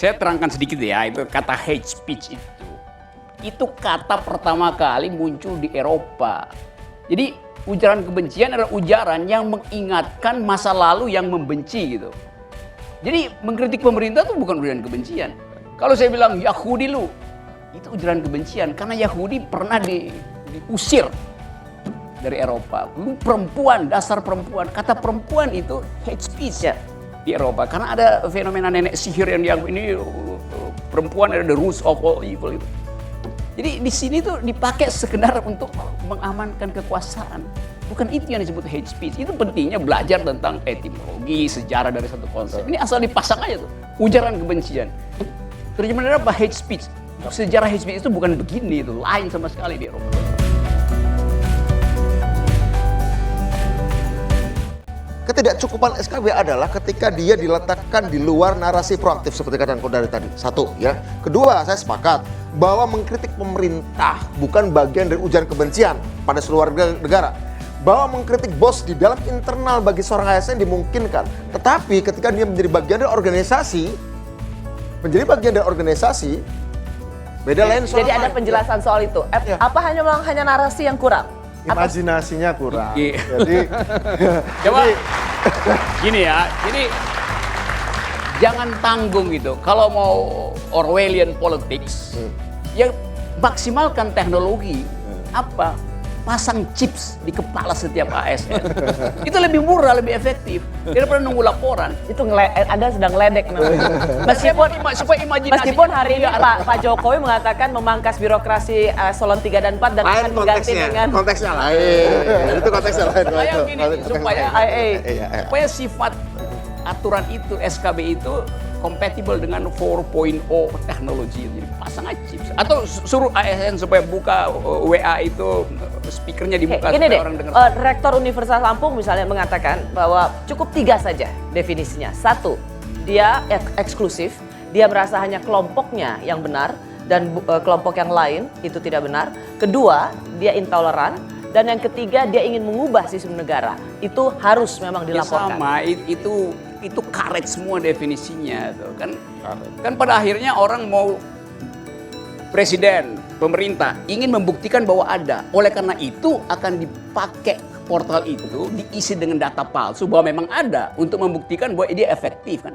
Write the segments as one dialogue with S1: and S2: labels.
S1: Saya terangkan sedikit ya, itu kata hate speech itu. Itu kata pertama kali muncul di Eropa. Jadi ujaran kebencian adalah ujaran yang mengingatkan masa lalu yang membenci gitu. Jadi mengkritik pemerintah itu bukan ujaran kebencian. Kalau saya bilang Yahudi lu, itu ujaran kebencian karena Yahudi pernah diusir dari Eropa. Lu perempuan, dasar perempuan. Kata perempuan itu hate speech ya di Eropa. Karena ada fenomena nenek sihir yang ini perempuan ada the roots of all evil itu. Jadi di sini tuh dipakai sekedar untuk mengamankan kekuasaan. Bukan itu yang disebut hate speech. Itu pentingnya belajar tentang etimologi, sejarah dari satu konsep. Ini asal dipasang aja tuh, ujaran kebencian. Terjemahannya apa? Hate speech. Sejarah hate speech itu bukan begini, itu lain sama sekali di Eropa.
S2: Ketidakcukupan SKB adalah ketika dia diletakkan di luar narasi proaktif seperti kata Ko dari tadi. Satu, ya. Kedua, saya sepakat bahwa mengkritik pemerintah bukan bagian dari ujaran kebencian pada seluruh negara. Bahwa mengkritik bos di dalam internal bagi seorang ASN dimungkinkan. Tetapi ketika dia menjadi bagian dari organisasi, beda lain soal.
S3: Jadi ada penjelasan soal itu. Apa hanya narasi yang kurang?
S4: Imajinasinya kurang.
S1: Jadi coba gini ya. Jadi jangan tanggung gitu. Kalau mau Orwellian politics, ya maksimalkan teknologi. Apa? Pasang chips di kepala setiap ASN. Itu lebih murah, lebih efektif daripada nunggu laporan.
S3: Itu Anda sedang ledek namanya. Meskipun hari ini Pak Jokowi mengatakan memangkas birokrasi eselon 3 dan 4 dan akan diganti dengan
S2: konteksnya lain. Itu konteksnya lain.
S1: Supaya sifat aturan itu, SKB itu compatible dengan 4.0 teknologi. Jadi pasang aja chips. Atau suruh ASN supaya buka WA itu speakernya dibuka supaya orang dengar.
S3: Rektor Universitas Lampung misalnya mengatakan bahwa cukup 3 saja definisinya. 1, dia eksklusif, dia merasa hanya kelompoknya yang benar dan kelompok yang lain itu tidak benar. Kedua, dia intoleran. Dan yang ketiga, dia ingin mengubah sistem negara. Itu harus memang dilaporkan.
S1: Ya sama, itu karet semua definisinya tuh kan. Kan pada akhirnya orang mau presiden, pemerintah ingin membuktikan bahwa ada. Oleh karena itu akan dipakai portal itu diisi dengan data palsu bahwa memang ada untuk membuktikan bahwa dia efektif kan.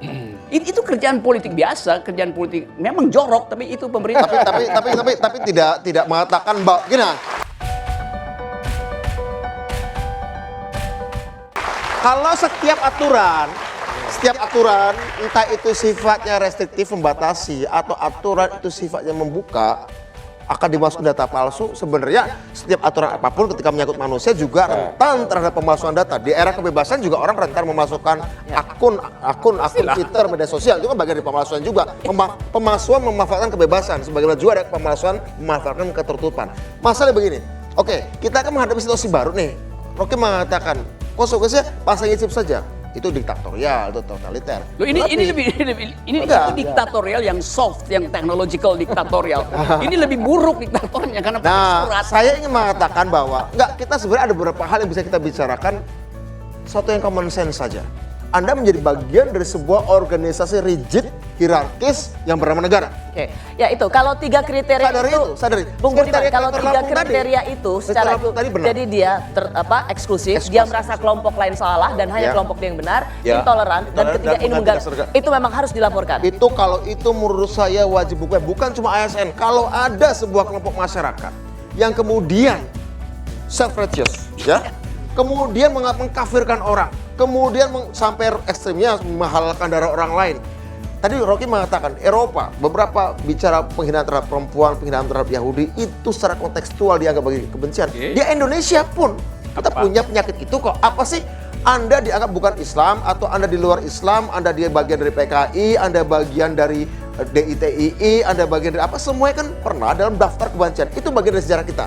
S1: Itu kerjaan politik biasa, kerjaan politik memang jorok tapi itu pemerintah.
S2: tapi tidak mengatakan bahwa gini. Kalau setiap aturan entah itu sifatnya restriktif membatasi atau aturan itu sifatnya membuka akan dimasukkan data palsu, sebenarnya setiap aturan apapun ketika menyangkut manusia juga rentan terhadap pemalsuan data. Di era kebebasan juga orang rentan memasukkan akun Twitter, media sosial, itu kan bagian dari pemalsuan juga. Pemalsuan memanfaatkan kebebasan, sebagaimana juga ada pemalsuan memanfaatkan ketertutupan. Masalah begini, oke, kita akan menghadapi situasi baru nih. Rocky mengatakan konsekuensinya pasang chip saja. Itu diktatorial, itu totaliter.
S1: Loh, ini diktatorial yang soft, yang technological diktatorial. Ini lebih buruk diktatornya karena
S2: surat. Saya ingin mengatakan bahwa kita sebenarnya ada beberapa hal yang bisa kita bicarakan. Satu yang common sense saja. Anda menjadi bagian dari sebuah organisasi rigid, hierarkis yang bernama negara.
S3: Oke, ya itu kalau 3 kriteria
S2: sadari.
S3: Bung Budiman, kalau 3 kriteria itu secara itu, jadi dia eksklusif, dia merasa kelompok lain salah dan hanya kelompok dia yang benar, intoleran, dan ketiga ini mengganggu. Itu memang harus dilaporkan.
S2: Itu kalau itu menurut saya wajib bukan cuma ASN. Kalau ada sebuah kelompok masyarakat yang kemudian self-righteous, ya, kemudian mengkafirkan orang, kemudian sampai ekstrimnya menghalalkan darah orang lain. Tadi Rocky mengatakan Eropa beberapa bicara penghinaan terhadap perempuan, penghinaan terhadap Yahudi itu secara kontekstual dianggap bagi kebencian. Di Indonesia pun kita punya penyakit itu kok. Apa sih? Anda dianggap bukan Islam atau Anda di luar Islam, Anda dia bagian dari PKI, Anda bagian dari DITII, Anda bagian dari apa? Semuanya kan pernah dalam daftar kebencian. Itu bagian dari sejarah kita.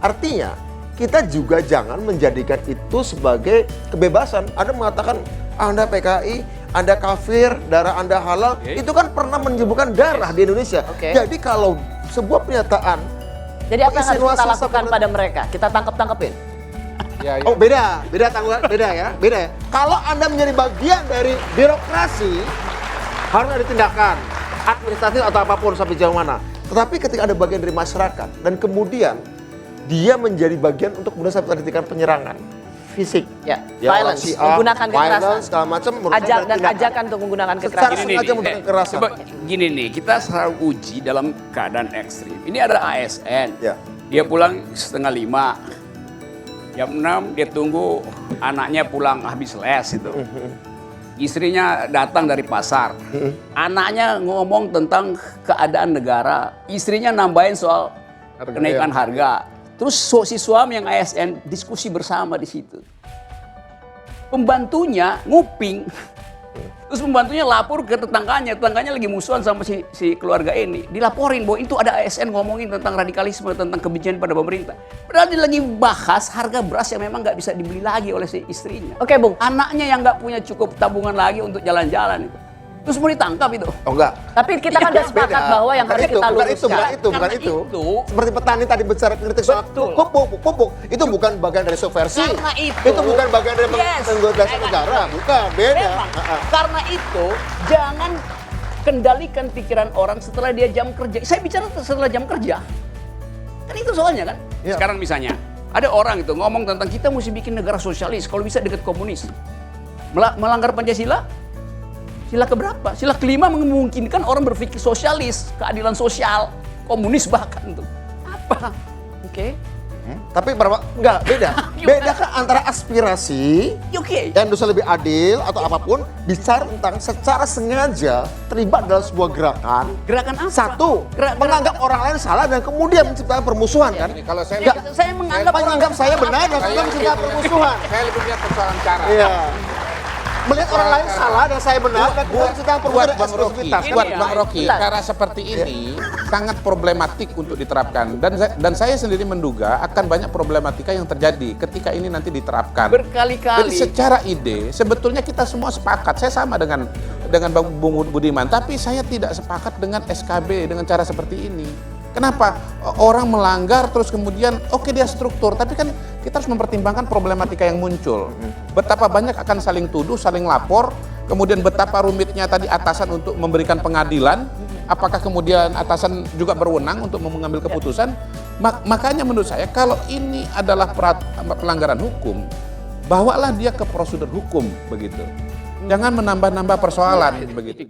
S2: Artinya kita juga jangan menjadikan itu sebagai kebebasan. Anda mengatakan Anda PKI, Anda kafir, darah Anda halal, itu kan pernah menyembuhkan darah di Indonesia. Jadi kalau sebuah pernyataan,
S3: jadi apa yang harus kita lakukan pada mereka? Kita tangkepin.
S2: Oh beda ya. Kalau Anda menjadi bagian dari birokrasi, harus ada tindakan administratif atau apapun sampai jauh mana. Tetapi ketika ada bagian dari masyarakat dan kemudian dia menjadi bagian untuk kemudian sampai tindakan penyerangan fisik,
S3: Ya,
S2: orang
S3: violence,
S2: si A,
S3: menggunakan kekerasan.
S2: violence, segala macam, menurut saya
S3: Dan
S2: tindakan.
S3: ajakan untuk menggunakan
S2: Secara
S3: kekerasan.
S2: sengaja menggunakan kekerasan.
S1: Coba gini nih, kita selalu uji dalam keadaan ekstrim. Ini ada ASN,
S2: Ya.
S1: dia pulang 4:30. Jam 6 dia tunggu anaknya pulang habis les itu. Istrinya datang dari pasar. Anaknya ngomong tentang keadaan negara. Istrinya nambahin soal kenaikan harga. Terus si suami yang ASN diskusi bersama di situ. Pembantunya nguping. Terus pembantunya lapor ke tetangganya lagi musuhan sama si keluarga ini. Dilaporin bahwa itu ada ASN ngomongin tentang radikalisme, tentang kebencian pada pemerintah. Padahal dia lagi bahas harga beras yang memang nggak bisa dibeli lagi oleh si istrinya.
S3: Oke, Bung.
S1: Anaknya yang nggak punya cukup tabungan lagi untuk jalan-jalan itu. Terus mau ditangkap itu.
S2: Oh enggak.
S3: Tapi kita kan sudah sepakat bahwa yang harus kita
S2: bukan
S3: luruskan.
S2: itu, bukan itu.
S1: Karena itu.
S2: Seperti petani tadi bicara kritik soal
S1: Betul.
S2: pupuk. Itu bukan bagian dari subversi.
S1: Karena itu.
S2: bukan bagian dari
S1: Yes.
S2: penggolasi negara, bukan, beda.
S1: Memang. Karena itu jangan kendalikan pikiran orang setelah dia jam kerja. Saya bicara setelah jam kerja. Kan itu soalnya kan.
S2: Ya.
S1: Sekarang misalnya ada orang itu ngomong tentang kita mesti bikin negara sosialis, kalau bisa dekat komunis. Melanggar Pancasila? Sila keberapa? Sila kelima memungkinkan orang berpikir sosialis, keadilan sosial, komunis bahkan tuh. Apa?
S3: Oke.
S2: Tapi enggak, beda. Beda kan antara aspirasi
S1: Oke.
S2: yang dosa lebih adil atau apapun bicara tentang secara sengaja terlibat dalam sebuah gerakan.
S1: Gerakan apa?
S2: Satu, menganggap orang lain salah dan kemudian menciptakan permusuhan kan?
S5: Ini kalau saya
S2: Enggak,
S1: Saya menganggap
S2: saya benar dan sudah menciptakan permusuhan.
S5: saya lebih lihat persoalan cara.
S2: Iya. Melihat orang lain salah dan saya benar dan kemudian menciptakan permusuhan dan
S5: Bang Rocky,
S2: eksklusivitas.
S1: Ini
S5: buat
S1: ya,
S5: Bang Rocky,
S3: bentar.
S5: cara seperti ini sangat problematik untuk diterapkan dan saya sendiri menduga akan banyak problematika yang terjadi ketika ini nanti diterapkan. Jadi
S1: berkali-kali.
S5: secara ide sebetulnya kita semua sepakat. Saya sama dengan Bung Budiman, tapi saya tidak sepakat dengan SKB dengan cara seperti ini. Kenapa orang melanggar terus kemudian oke dia struktur, tapi kan kita harus mempertimbangkan problematika yang muncul. Betapa banyak akan saling tuduh, saling lapor, kemudian betapa rumitnya tadi atasan untuk memberikan pengadilan, apakah kemudian atasan juga berwenang untuk mengambil keputusan. Makanya menurut saya kalau ini adalah pelanggaran hukum, bawalah dia ke prosedur hukum begitu. Jangan menambah-nambah persoalan begitu.